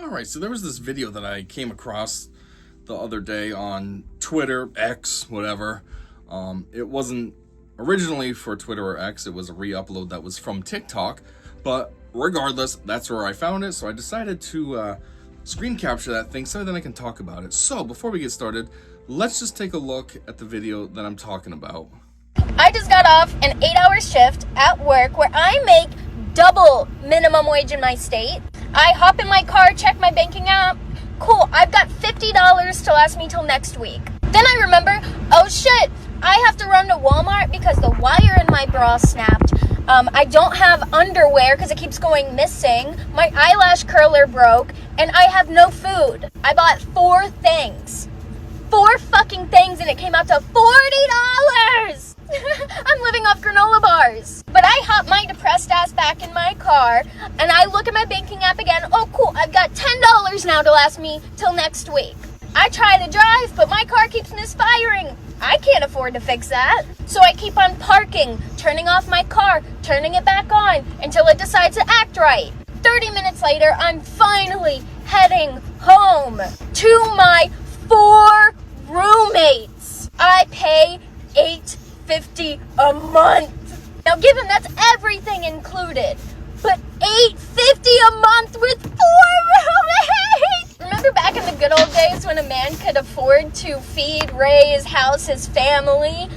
Alright, so there was this video that I came across the other day on Twitter, X, whatever. It wasn't originally for Twitter or X, it was a re-upload that was from TikTok, but regardless, that's where I found it, so I decided to screen capture that thing so then I can talk about it. So, before we get started, let's just take a look at the video that I'm talking about. I just got off an 8-hour shift at work where I make double minimum wage in my state. I hop in my car, check my banking app. Cool, I've got $50 to last me till next week. Then I remember, oh shit, I have to run to Walmart because the wire in my bra snapped. I don't have underwear because it keeps going missing. My eyelash curler broke, and I have no food. I bought 4 things. 4 fucking things, and it came out to $40! I'm living off granola bars. But I hop my depressed ass back in my car, and I look at my banking app again. Oh, cool, I've got $10 now to last me till next week. I try to drive, but my car keeps misfiring. I can't afford to fix that. So I keep on parking, turning off my car, turning it back on, until it decides to act right. 30 minutes later, I'm finally heading home to my 4 roommates. I pay $8.50 a month. Now give him that's everything included, but $8.50 a month with 4 roommates. Remember back in the good old days when a man could afford to feed, raise, house his family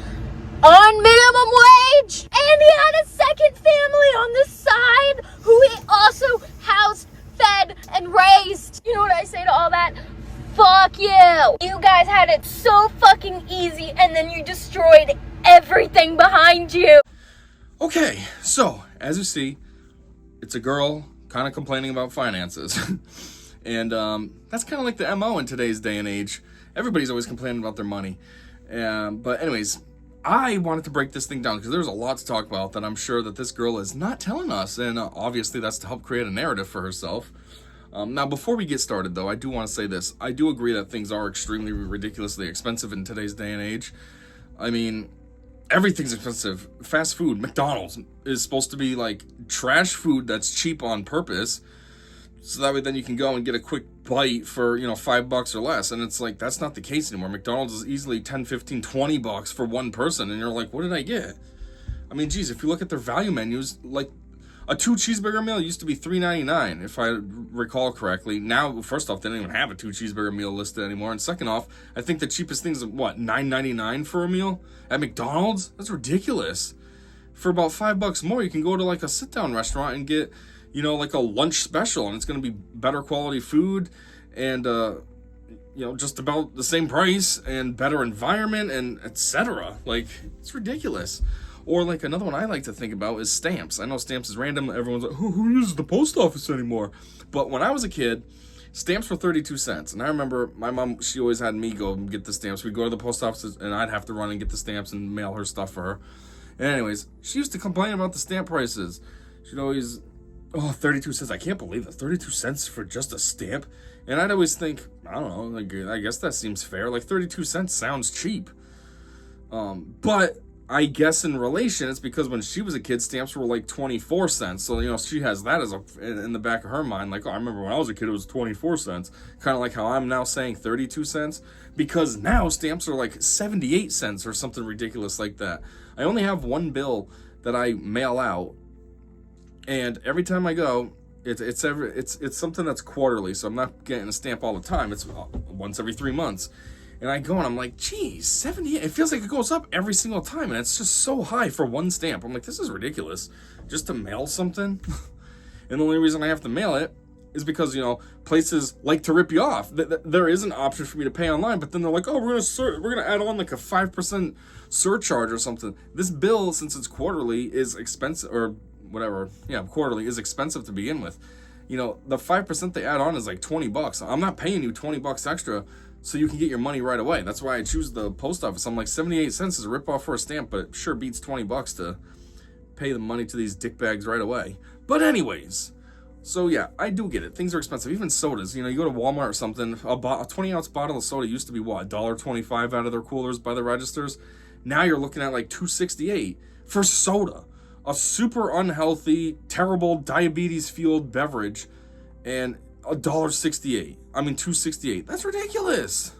on minimum wage? And he had a second family on the side who he also housed, fed, and raised. You know what I say to all that? Fuck you. You guys had it so fucking easy, and then you destroyed everything behind you. Okay, so, as you see, it's a girl kind of complaining about finances. And that's kind of like the MO in today's day and age. Everybody's always complaining about their money. But anyways, I wanted to break this thing down because there's a lot to talk about that I'm sure that this girl is not telling us. And obviously that's to help create a narrative for herself. Now, before we get started, though, I do want to say this. I do agree that things are extremely ridiculously expensive in today's day and age. I mean, everything's expensive. Fast food, McDonald's, is supposed to be like trash food that's cheap on purpose. So that way then you can go and get a quick bite for, $5 or less. And it's like, that's not the case anymore. McDonald's is easily $10, $15, $20 for one person. And you're like, what did I get? I mean, geez, if you look at their value menus, like a 2 cheeseburger meal used to be $3.99, if I recall correctly. Now, first off, they don't even have a 2 cheeseburger meal listed anymore. And second off, I think the cheapest thing is, $9.99 for a meal at McDonald's? That's ridiculous. For about $5 more, you can go to like a sit-down restaurant and get, like a lunch special, and it's going to be better quality food and, just about the same price and better environment and etc. Like, it's ridiculous. Or like another one I like to think about is stamps. I know stamps is random. Everyone's like, who uses the post office anymore? But when I was a kid, stamps were 32 cents. And I remember my mom, she always had me go and get the stamps. We'd go to the post office and I'd have to run and get the stamps and mail her stuff for her. And anyways, she used to complain about the stamp prices. She'd always, 32 cents. I can't believe it. 32 cents for just a stamp. And I'd always think, I don't know, like, I guess that seems fair. Like 32 cents sounds cheap. But I guess in relation, it's because when she was a kid, stamps were like 24 cents. So, she has that as in the back of her mind. Like, I remember when I was a kid, it was 24 cents. Kind of like how I'm now saying 32 cents. Because now stamps are like 78 cents or something ridiculous like that. I only have one bill that I mail out. And every time I go, it's something that's quarterly. So I'm not getting a stamp all the time. It's once every 3 months. And I go and I'm like, geez, 78. It feels like it goes up every single time. And it's just so high for one stamp. I'm like, this is ridiculous. Just to mail something. And the only reason I have to mail it is because, places like to rip you off. There is an option for me to pay online. But then they're like, we're going to add on like a 5% surcharge or something. This bill, since it's quarterly, is expensive, or whatever. Yeah, quarterly is expensive to begin with. The 5% they add on is like $20. I'm not paying you $20 extra so you can get your money right away. That's why I choose the post office. I'm like, 78 cents is a ripoff for a stamp, but it sure beats $20 to pay the money to these dickbags right away. But anyways, so yeah, I do get it. Things are expensive. Even sodas. You go to Walmart or something, a 20-ounce bottle of soda used to be $1.25 out of their coolers by the registers. Now you're looking at like $2.68 for soda. A super unhealthy, terrible, diabetes-fueled beverage. And $1.68. I mean, $2.68. That's ridiculous.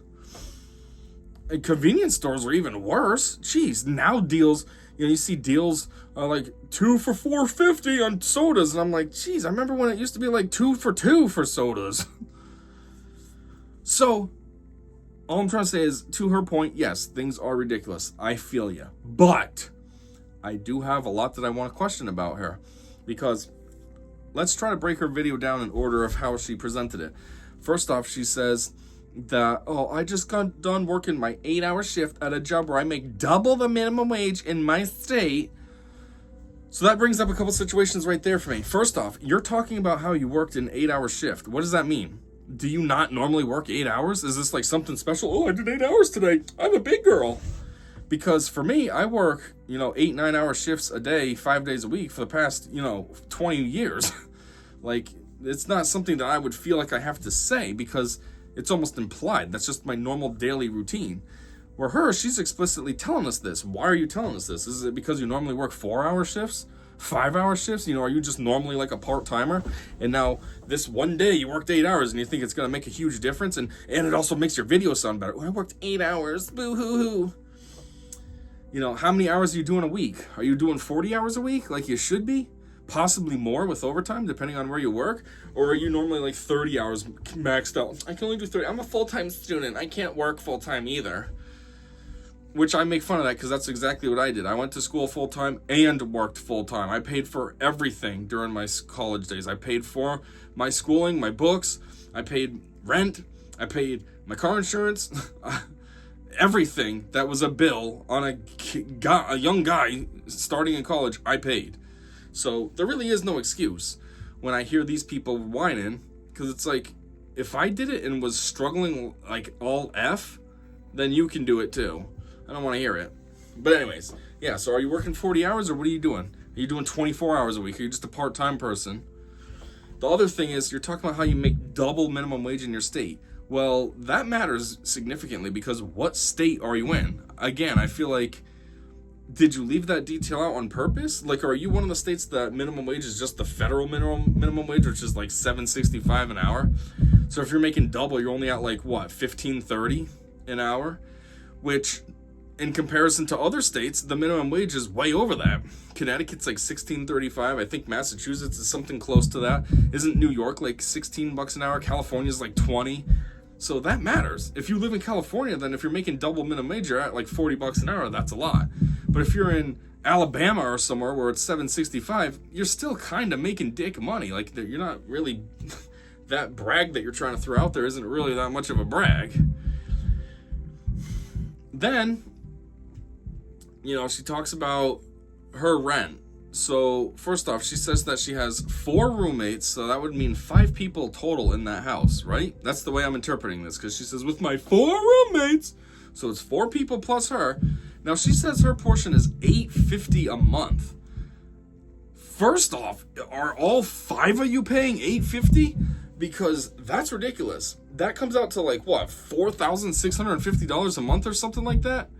And convenience stores are even worse. Jeez, now deals, you see deals like 2 for $4.50 on sodas, and I'm like, geez, I remember when it used to be like 2 for $2 for sodas. So, all I'm trying to say is, to her point, yes, things are ridiculous. I feel you. But I do have a lot that I want to question about her, because let's try to break her video down in order of how she presented it. First off, she says that, I just got done working my 8-hour shift at a job where I make double the minimum wage in my state. So that brings up a couple situations right there for me. First off, you're talking about how you worked an 8-hour shift. What does that mean? Do you not normally work 8 hours? Is this like something special? I did 8 hours today. I'm a big girl. Because for me, I work, 8-9 hour shifts a day, 5 days a week for the past, 20 years. Like, it's not something that I would feel like I have to say, because it's almost implied. That's just my normal daily routine. Where her, she's explicitly telling us this. Why are you telling us this? Is it because you normally work 4-hour shifts? 5-hour shifts? Are you just normally like a part-timer? And now this one day you worked 8 hours and you think it's going to make a huge difference, and it also makes your video sound better. I worked 8 hours. Boo-hoo-hoo. How many hours are you doing a week? Are you doing 40 hours a week like you should be? Possibly more with overtime, depending on where you work? Or are you normally like 30 hours maxed out? I can only do 30. I'm a full-time student. I can't work full-time either. Which I make fun of that, because that's exactly what I did. I went to school full-time and worked full-time. I paid for everything during my college days. I paid for my schooling, my books. I paid rent. I paid my car insurance. Everything that was a bill on a young guy starting in college, I paid. So there really is no excuse when I hear these people whining, because it's like, if I did it and was struggling like all F, then you can do it too. I don't want to hear it. But anyways, yeah, so are you working 40 hours or what are you doing? Are you doing 24 hours a week? Are you just a part-time person? The other thing is, you're talking about how you make double minimum wage in your state. Well, that matters significantly, because what state are you in? Again, I feel like, did you leave that detail out on purpose? Like, are you one of the states that minimum wage is just the federal minimum wage, which is like $7.65 an hour? So if you're making double, you're only at like, what, $15.30 an hour? Which, in comparison to other states, the minimum wage is way over that. Connecticut's like $16.35. I think Massachusetts is something close to that. Isn't New York like $16 an hour? California's like $20. So that matters. If you live in California, then if you're making double minimum wage, you're at like $40 an hour. That's a lot. But if you're in Alabama or somewhere where it's $7.65, you're still kind of making dick money. Like, you're not really that brag that you're trying to throw out there isn't really that much of a brag. Then, she talks about her rent. So, first off, she says that she has 4 roommates, so that would mean 5 people total in that house, right? That's the way I'm interpreting this, because she says, with my 4 roommates, so it's 4 people plus her. Now, she says her portion is $8.50 a month. First off, are all 5 of you paying $8.50? Because that's ridiculous. That comes out to like, what, $4,650 a month or something like that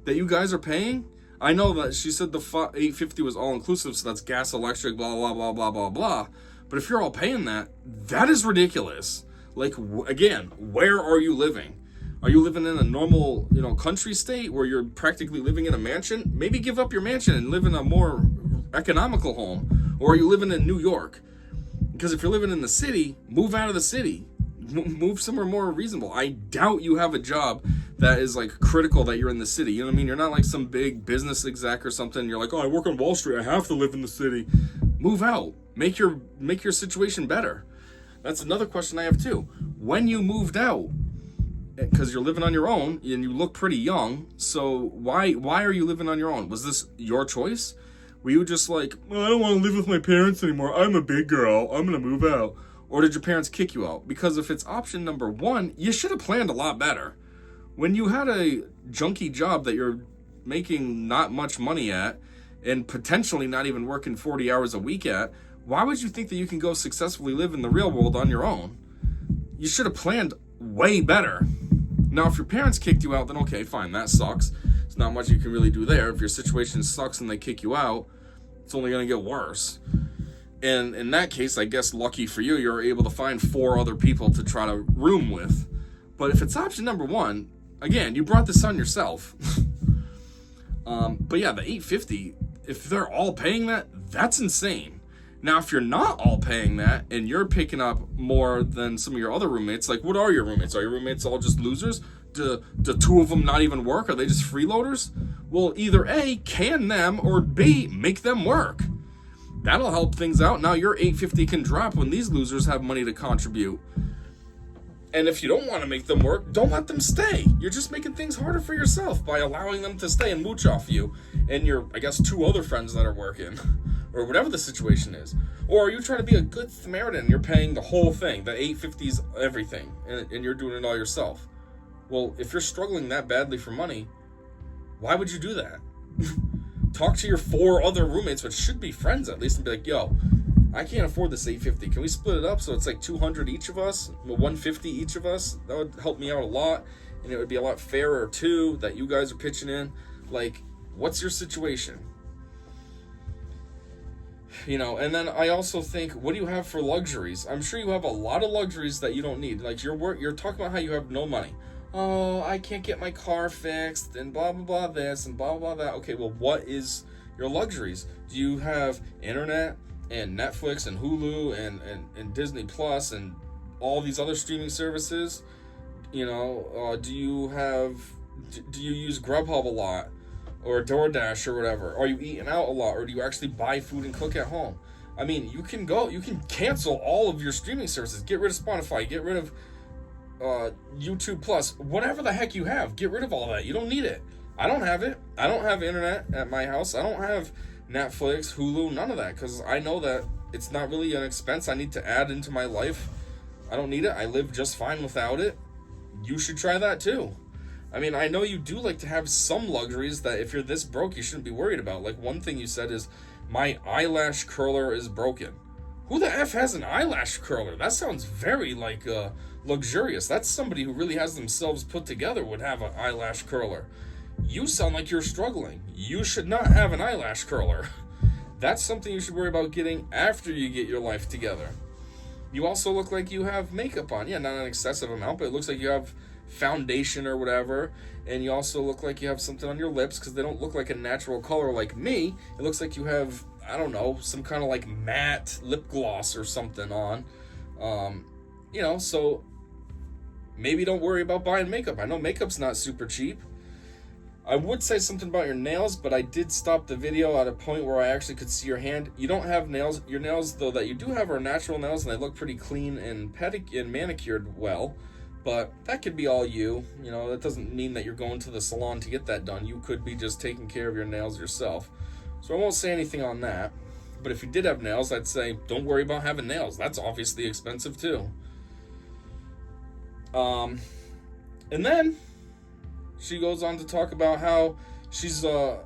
you guys are paying? I know that she said the $8.50 was all-inclusive, so that's gas, electric, blah, blah, blah, blah, blah, blah. But if you're all paying that, that is ridiculous. Like, again, where are you living? Are you living in a normal, country state where you're practically living in a mansion? Maybe give up your mansion and live in a more economical home. Or are you living in New York? Because if you're living in the city, move out of the city. Move somewhere more reasonable. I doubt you have a job that is like critical that you're in the city. You know what I mean? You're not like some big business exec or something. You're like, I work on Wall Street. I have to live in the city. Move out. Make your situation better. That's another question I have too. When you moved out, because you're living on your own and you look pretty young, so why are you living on your own? Was this your choice? Were you just like, I don't want to live with my parents anymore. I'm a big girl. I'm going to move out. Or did your parents kick you out? Because if it's option number 1, you should have planned a lot better. When you had a junky job that you're making not much money at and potentially not even working 40 hours a week at, why would you think that you can go successfully live in the real world on your own? You should have planned way better. Now, if your parents kicked you out, then okay, fine, that sucks. There's not much you can really do there. If your situation sucks and they kick you out, it's only going to get worse. And in that case, I guess lucky for you, you're able to find 4 other people to try to room with. But if it's option number 1, again, you brought this on yourself. But yeah, the $850, if they're all paying that, that's insane. Now, if you're not all paying that and you're picking up more than some of your other roommates, like what are your roommates? Are your roommates all just losers? Do 2 of them not even work? Are they just freeloaders? Well, either A, can them, or B, make them work. That'll help things out. Now your $850 can drop when these losers have money to contribute. And if you don't want to make them work, don't let them stay. You're just making things harder for yourself by allowing them to stay and mooch off you and your, I guess, 2 other friends that are working. Or whatever the situation is. Or are you trying to be a good Samaritan? You're paying the whole thing. The $850's everything. And you're doing it all yourself. Well, if you're struggling that badly for money, why would you do that? Talk to your 4 other roommates, which should be friends at least, and be like, yo, I can't afford this $850. Can we split it up so it's like $200 each of us? $150 each of us? That would help me out a lot. And it would be a lot fairer too that you guys are pitching in. Like, what's your situation? You know, and then I also think, what do you have for luxuries? I'm sure you have a lot of luxuries that you don't need. Like you're talking about how you have no money. Oh, I can't get my car fixed and blah, blah, blah this and blah, blah, that. Okay, well, what is your luxuries? Do you have internet and Netflix and Hulu and Disney Plus and all these other streaming services? You know, do you use Grubhub a lot? Or DoorDash or whatever? Are you eating out a lot? Or do you actually buy food and cook at home? I mean, you can cancel all of your streaming services. Get rid of Spotify. Get rid of YouTube Plus. Whatever the heck you have. Get rid of all that. You don't need it. I don't have it. I don't have internet at my house. I don't have Netflix, Hulu, none of that. Because I know that it's not really an expense I need to add into my life. I don't need it. I live just fine without it. You should try that too. I mean, I know you do like to have some luxuries that if you're this broke, you shouldn't be worried about. Like one thing you said is, my eyelash curler is broken. Who the F has an eyelash curler? That sounds very like luxurious. That's somebody who really has themselves put together would have an eyelash curler. You sound like you're struggling. You should not have an eyelash curler. That's something you should worry about getting after you get your life together. You also look like you have makeup on. Yeah, not an excessive amount, but it looks like you have foundation or whatever, and you also look like you have something on your lips because they don't look like a natural color like me. It looks like you have, I don't know, some kind of like matte lip gloss or something on. You know, so maybe don't worry about buying makeup. I know makeup's not super cheap. I would say something about your nails, but I did stop the video at a point where I actually could see your hand. You don't have nails. Your nails, though, that you do have are natural nails, and they look pretty clean and manicured well. But that could be all you. You know, that doesn't mean that you're going to the salon to get that done. You could be just taking care of your nails yourself. So I won't say anything on that. But if you did have nails, I'd say don't worry about having nails. That's obviously expensive too. And then she goes on to talk about how she's, you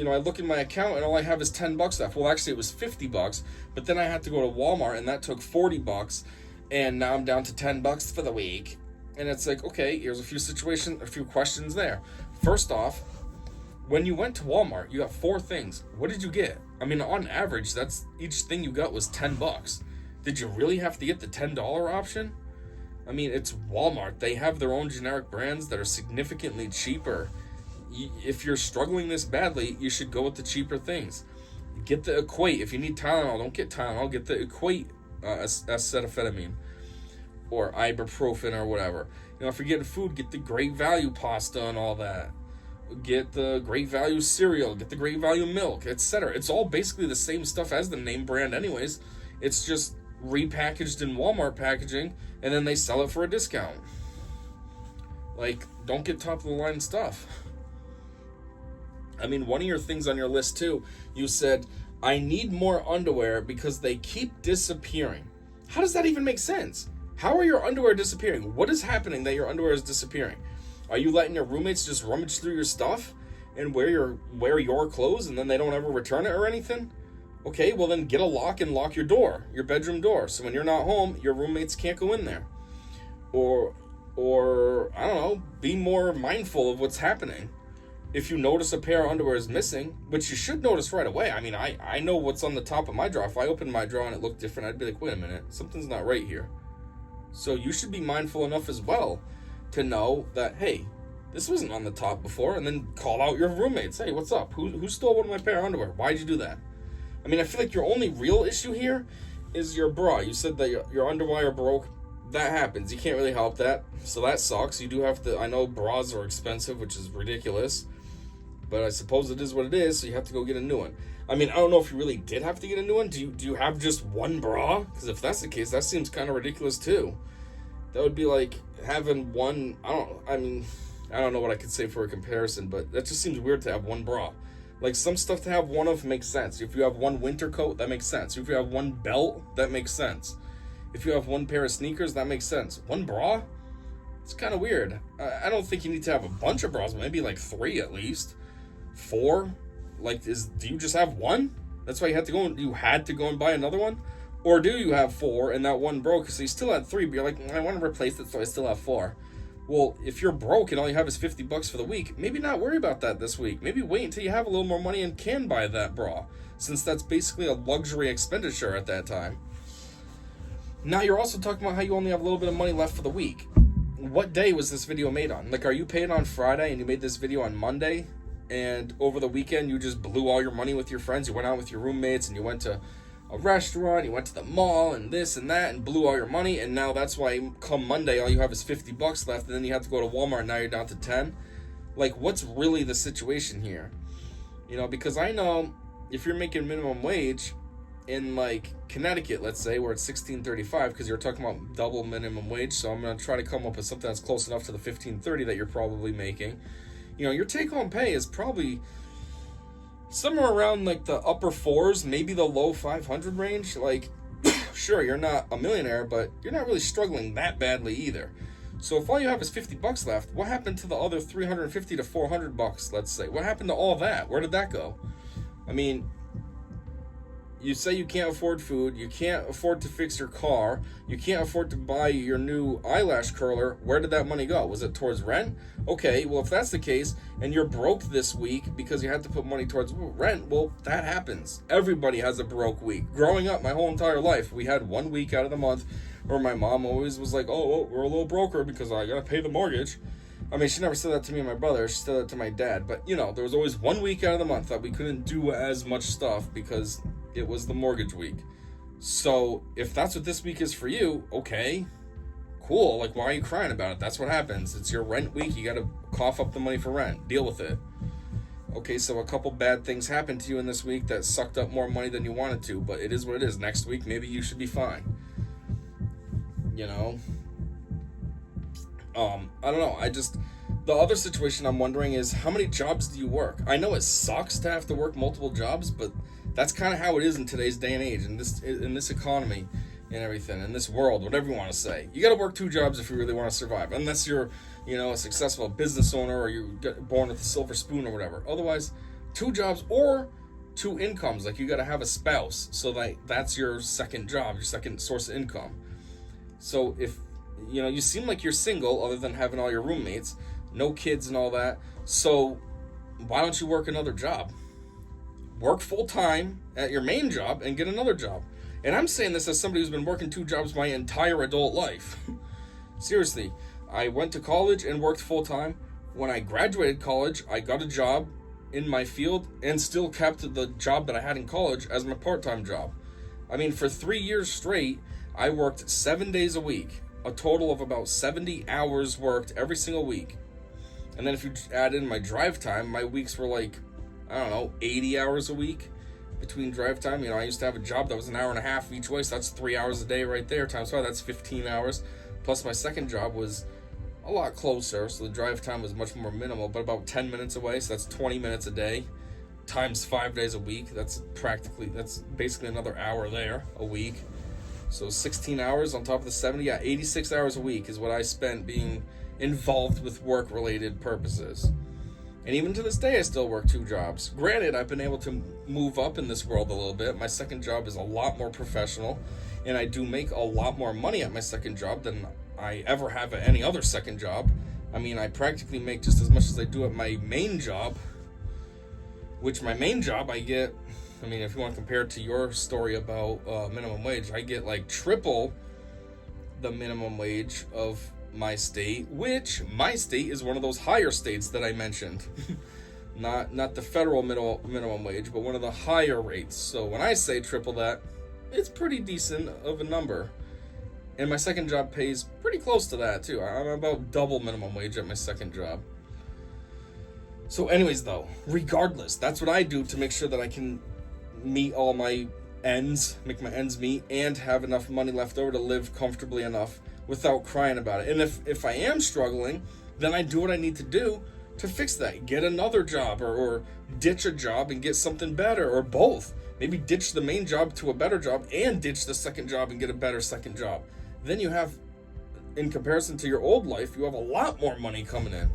know, I look in my account and all I have is $10 left. Well, actually it was $50, but then I had to go to Walmart and that took $40. And now I'm down to $10 for the week. And it's like, okay, here's a few questions there. First off, when you went to Walmart, you got 4 things. What did you get? I mean, on average, that's each thing you got was $10. Did you really have to get the $10 option? I mean, it's Walmart. They have their own generic brands that are significantly cheaper. If you're struggling this badly, you should go with the cheaper things. Get the Equate. If you need Tylenol, don't get Tylenol. Get the Equate acetaminophen or ibuprofen or whatever. You know, if you're getting food, get the Great Value pasta and all that. Get the Great Value cereal. Get the Great Value milk, etc. It's all basically the same stuff as the name brand anyways. It's just repackaged in Walmart packaging, and then they sell it for a discount. Like, don't get top of the line stuff. I mean, one of your things on your list too, you said, I need more underwear because they keep disappearing. How does that even make sense? How are your underwear disappearing? What is happening that your underwear is disappearing? Are you letting your roommates just rummage through your stuff and wear your clothes and then they don't ever return it or anything? Okay, well then get a lock and lock your door, your bedroom door. So when you're not home, your roommates can't go in there. Or I don't know, be more mindful of what's happening. if you notice a pair of underwear is missing, which you should notice right away. I mean, I know what's on the top of my drawer. If I opened my drawer and it looked different, I'd be like, wait a minute, something's not right here. So you should be mindful enough as well to know that, hey, this wasn't on the top before, and then call out your roommates. Hey, what's up? Who stole one of my pair of underwear? Why'd you do that? I mean, I feel like your only real issue here is your bra. You said that your underwire broke. That happens. You can't really help that. So that sucks. You do have to, I know bras are expensive, which is ridiculous, but I suppose it is what it is, so you have to go get a new one. I mean, I don't know if you really did have to get a new one. Do you have just one bra? Because if that's the case, that seems kind of ridiculous too. That would be like having one, I don't know what I could say for a comparison, but that just seems weird to have one bra. Like, some stuff to have one of makes sense. If you have one winter coat, that makes sense. If you have one belt, that makes sense. If you have one pair of sneakers, that makes sense. One bra? It's kind of weird. I don't think you need to have a bunch of bras, maybe like 3 at least. 4? Like, do you just have one? That's why you had to go and buy another one? Or do you have 4 and that one broke, so you still had 3, but you're like, I want to replace it, so I still have 4. Well, if you're broke and all you have is $50 for the week, maybe not worry about that this week. Maybe wait until you have a little more money and can buy that bra, since that's basically a luxury expenditure at that time. Now you're also talking about how you only have a little bit of money left for the week. What day was this video made on? Like, are you paid on Friday and you made this video on Monday, and over the weekend you just blew all your money with your friends? You went out with your roommates and you went to a restaurant, you went to the mall and this and that and blew all your money, and now that's why come Monday all you have is $50 left, and then you have to go to Walmart and now you're down to 10. Like, what's really the situation here? You know, because I know if you're making minimum wage in like Connecticut, let's say, where it's $16.35, because you're talking about double minimum wage, so I'm going to try to come up with something that's close enough to the $15.30 that you're probably making. You know, your take-home pay is probably somewhere around like the upper 4s, maybe the low 500 range. Like, sure, you're not a millionaire, but you're not really struggling that badly either. So if all you have is $50 left, what happened to the other $350 to $400, let's say? What happened to all that? Where did that go? I mean, you say you can't afford food, you can't afford to fix your car, you can't afford to buy your new eyelash curler. Where did that money go? Was it towards rent? Okay, well, if that's the case, and you're broke this week because you had to put money towards rent, well, that happens. Everybody has a broke week. Growing up, my whole entire life, we had 1 week out of the month where my mom always was like, oh, well, we're a little broker because I gotta pay the mortgage. I mean, she never said that to me and my brother, she said that to my dad, but, you know, there was always 1 week out of the month that we couldn't do as much stuff because it was the mortgage week. So if that's what this week is for you, okay, cool. Like, why are you crying about it? That's what happens. It's your rent week. You got to cough up the money for rent. Deal with it. Okay, so a couple bad things happened to you in this week that sucked up more money than you wanted to, but it is what it is. Next week, maybe you should be fine. You know? I don't know. The other situation I'm wondering is, how many jobs do you work? I know it sucks to have to work multiple jobs, but that's kind of how it is in today's day and age, in this economy and everything, in this world, whatever you want to say. You got to work 2 jobs if you really want to survive, unless you're, you know, a successful business owner or you get born with a silver spoon or whatever. Otherwise, 2 jobs or 2 incomes. Like, you got to have a spouse, so that's your second job, your second source of income. So if, you know, you seem like you're single other than having all your roommates, no kids and all that, so why don't you work another job? Work full-time at your main job and get another job. And I'm saying this as somebody who's been working 2 jobs my entire adult life. Seriously, I went to college and worked full-time. When I graduated college, I got a job in my field and still kept the job that I had in college as my part-time job. I mean, for 3 years straight, I worked 7 days a week, a total of about 70 hours worked every single week. And then if you add in my drive time, my weeks were like, I don't know, 80 hours a week between drive time. You know, I used to have a job that was an hour and a half each way, so that's 3 hours a day right there, times 5, that's 15 hours. Plus my second job was a lot closer, so the drive time was much more minimal, but about 10 minutes away, so that's 20 minutes a day, times 5 days a week. That's basically another hour there a week. So 16 hours on top of the 70, yeah, 86 hours a week is what I spent being involved with work-related purposes. And even to this day, I still work 2 jobs. Granted, I've been able to move up in this world a little bit. My second job is a lot more professional, and I do make a lot more money at my second job than I ever have at any other second job. I mean, I practically make just as much as I do at my main job, which my main job I get, I mean, if you want to compare it to your story about minimum wage, I get like triple the minimum wage of my state, which my state is one of those higher states that I mentioned. Not the federal minimum wage, but one of the higher rates. So when I say triple that, it's pretty decent of a number. And my second job pays pretty close to that too. I'm about double minimum wage at my second job. So anyways though, regardless, that's what I do to make sure that I can meet all my ends, make my ends meet, and have enough money left over to live comfortably enough without crying about it. And if I am struggling, then I do what I need to do to fix that. Get another job or ditch a job and get something better, or both. Maybe ditch the main job to a better job and ditch the second job and get a better second job. Then you have, in comparison to your old life, you have a lot more money coming in.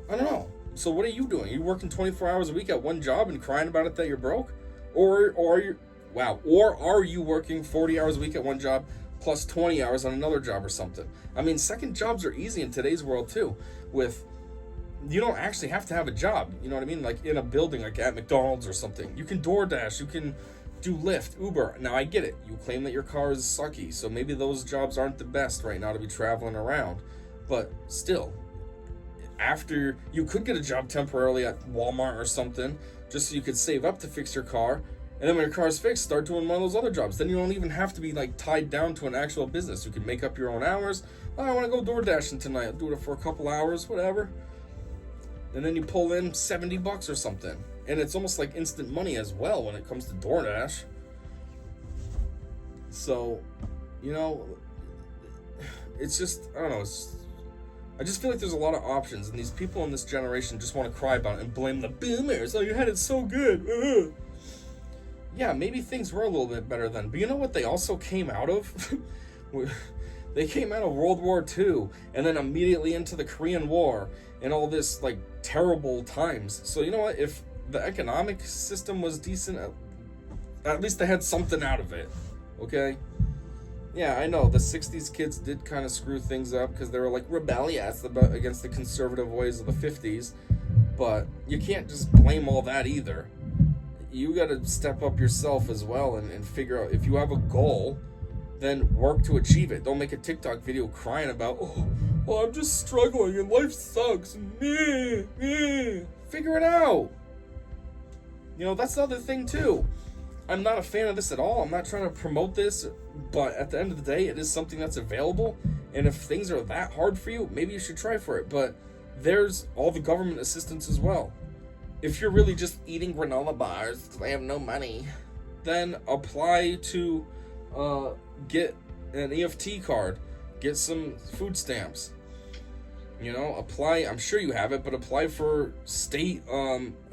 I don't know. So what are you doing? Are you working 24 hours a week at one job and crying about it that you're broke? Or are you working 40 hours a week at one job plus 20 hours on another job or something? I mean, second jobs are easy in today's world too. You don't actually have to have a job. You know what I mean? Like in a building, like at McDonald's or something. You can DoorDash, you can do Lyft, Uber. Now I get it. You claim that your car is sucky, so maybe those jobs aren't the best right now to be traveling around. But still, after you could get a job temporarily at Walmart or something, just so you could save up to fix your car. And then when your car's fixed, start doing one of those other jobs. Then you don't even have to be like tied down to an actual business. You can make up your own hours. Oh, I want to go door dashing tonight. I'll do it for a couple hours, whatever. And then you pull in $70 or something. And it's almost like instant money as well when it comes to DoorDash. So, you know, it's just, I don't know, I just feel like there's a lot of options, and these people in this generation just want to cry about it and blame the boomers. Oh, you had it so good. Yeah, maybe things were a little bit better then. But you know what they also came out of? They came out of World War II and then immediately into the Korean War and all this, like, terrible times. So you know what? If the economic system was decent, at least they had something out of it. Okay? Yeah, I know, the 60s kids did kind of screw things up because they were, like, rebellious against the conservative ways of the 50s. But you can't just blame all that either. You got to step up yourself as well and figure out, if you have a goal, then work to achieve it. Don't make a TikTok video crying about, oh, I'm just struggling and life sucks. Figure it out. You know, that's the other thing too. I'm not a fan of this at all. I'm not trying to promote this, but at the end of the day, it is something that's available. And if things are that hard for you, maybe you should try for it. But there's all the government assistance as well. If you're really just eating granola bars because I have no money, then apply to get an EFT card, get some food stamps. You know, apply, I'm sure you have it, but apply for state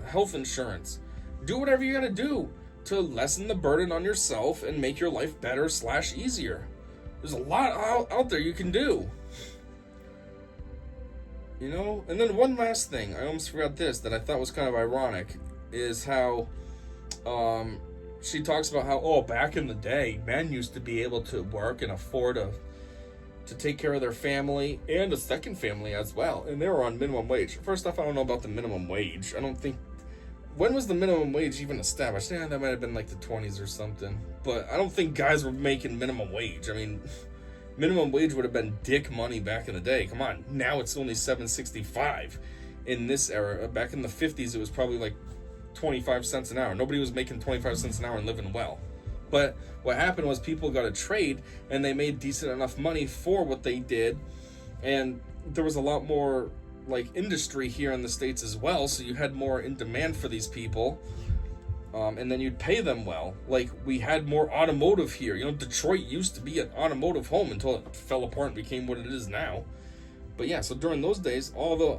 health insurance. Do whatever you gotta do to lessen the burden on yourself and make your life better / easier. There's a lot out there you can do. You know, and then one last thing, I almost forgot this, that I thought was kind of ironic, is how she talks about how, back in the day, men used to be able to work and afford to take care of their family and a second family as well, and they were on minimum wage. First off, I don't know about the minimum wage. I don't think, when was the minimum wage even established? Yeah, that might have been like the 20s or something, but I don't think guys were making minimum wage. I mean, minimum wage would have been dick money back in the day. Come on, now it's only $7.65 in this era. Back in the 50s, it was probably like 25 cents an hour. Nobody was making 25 cents an hour and living well. But what happened was people got a trade and they made decent enough money for what they did. And there was a lot more like industry here in the States as well. So you had more in demand for these people. And then you'd pay them well. Like, we had more automotive here. You know, Detroit used to be an automotive home until it fell apart and became what it is now. But yeah, so during those days, all the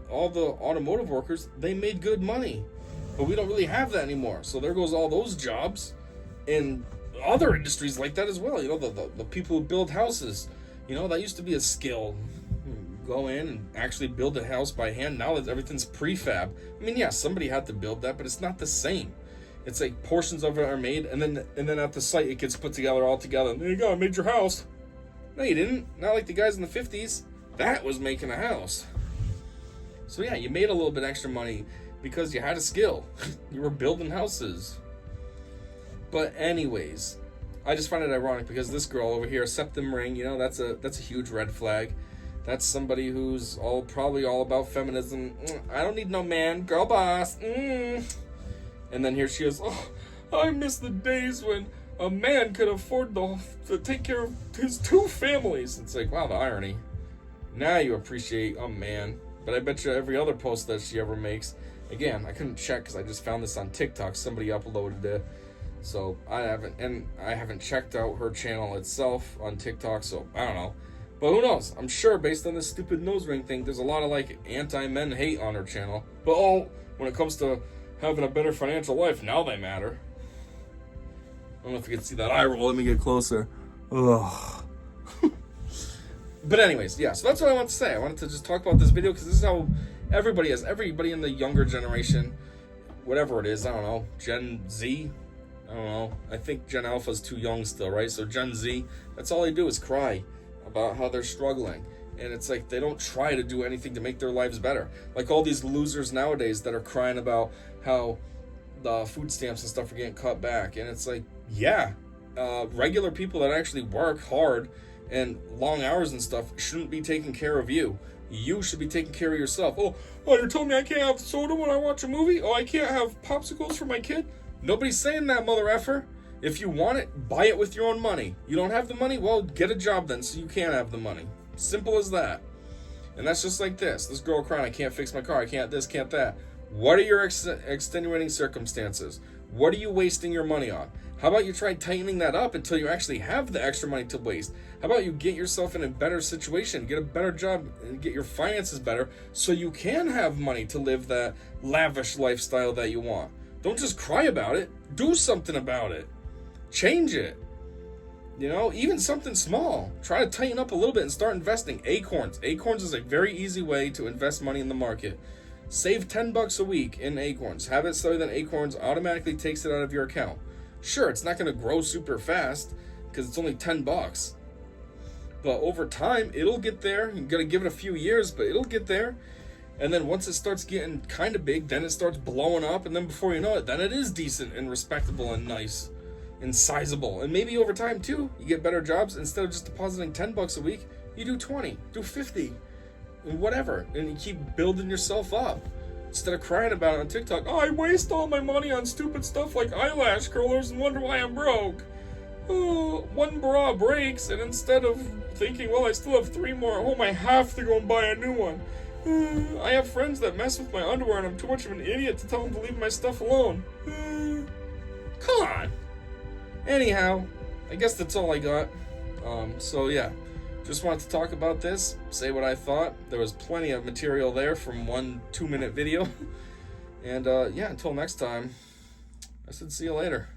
automotive workers, they made good money. But we don't really have that anymore. So there goes all those jobs and other industries like that as well. You know, the people who build houses, you know, that used to be a skill. Go in and actually build a house by hand. Now that everything's prefab. I mean, yeah, somebody had to build that, but it's not the same. It's like portions of it are made, and then at the site it gets put together all together. And there you go, I made your house. No, you didn't. Not like the guys in the 50s. That was making a house. So yeah, you made a little bit extra money because you had a skill. You were building houses. But anyways, I just find it ironic because this girl over here, septum ring, you know, that's a huge red flag. That's somebody who's probably all about feminism. I don't need no man, girl boss. And then here she is. Oh, I miss the days when a man could afford to take care of his 2 families. It's like, wow, the irony. Now you appreciate a man. But I bet you every other post that she ever makes. Again, I couldn't check because I just found this on TikTok. Somebody uploaded it. So I haven't checked out her channel itself on TikTok, so I don't know. But who knows? I'm sure based on this stupid nose ring thing, there's a lot of like anti-men hate on her channel. But when it comes to having a better financial life, now they matter. I don't know if you can see that eye roll. Let me get closer. Ugh. But anyways, yeah, so that's what I want to say. I wanted to just talk about this video because this is how everybody in the younger generation, whatever it is, I don't know, Gen Z, I don't know. I think Gen Alpha's too young still, right? So Gen Z, that's all they do is cry about how they're struggling. And it's like they don't try to do anything to make their lives better. Like all these losers nowadays that are crying about how the food stamps and stuff are getting cut back. And it's like, yeah, regular people that actually work hard and long hours and stuff shouldn't be taking care of you. You should be taking care of yourself. Oh, you're telling me I can't have soda when I watch a movie? Oh, I can't have popsicles for my kid? Nobody's saying that, mother effer. If you want it, buy it with your own money. You don't have the money? Well, get a job then so you can have the money. Simple as that. And that's just like this. This girl crying, I can't fix my car, I can't this, can't that. What are your extenuating circumstances? What are you wasting your money on? How about you try tightening that up until you actually have the extra money to waste? How about you get yourself in a better situation, get a better job, and get your finances better so you can have money to live that lavish lifestyle that you want? Don't just cry about it. Do something about it. Change it. You know, even something small. Try to tighten up a little bit and start investing. Acorns. Acorns is a very easy way to invest money in the market. Save $10 a week in Acorns. Have it so that Acorns automatically takes it out of your account. Sure, it's not going to grow super fast because it's only $10. But over time, it'll get there. You got to give it a few years, but it'll get there. And then once it starts getting kind of big, then it starts blowing up. And then before you know it, then it is decent and respectable and nice and sizable. And maybe over time, too, you get better jobs. Instead of just depositing $10 a week, you do 20, do 50, and whatever. And you keep building yourself up. Instead of crying about it on TikTok, oh, I waste all my money on stupid stuff like eyelash curlers and wonder why I'm broke. Oh, one bra breaks, and instead of thinking, well, I still have 3 more at home, I have to go and buy a new one. I have friends that mess with my underwear, and I'm too much of an idiot to tell them to leave my stuff alone. Come on. Anyhow, I guess that's all I got. So yeah, just wanted to talk about this, say what I thought. There was plenty of material there from 1 2-minute video. And yeah, until next time, I said see you later.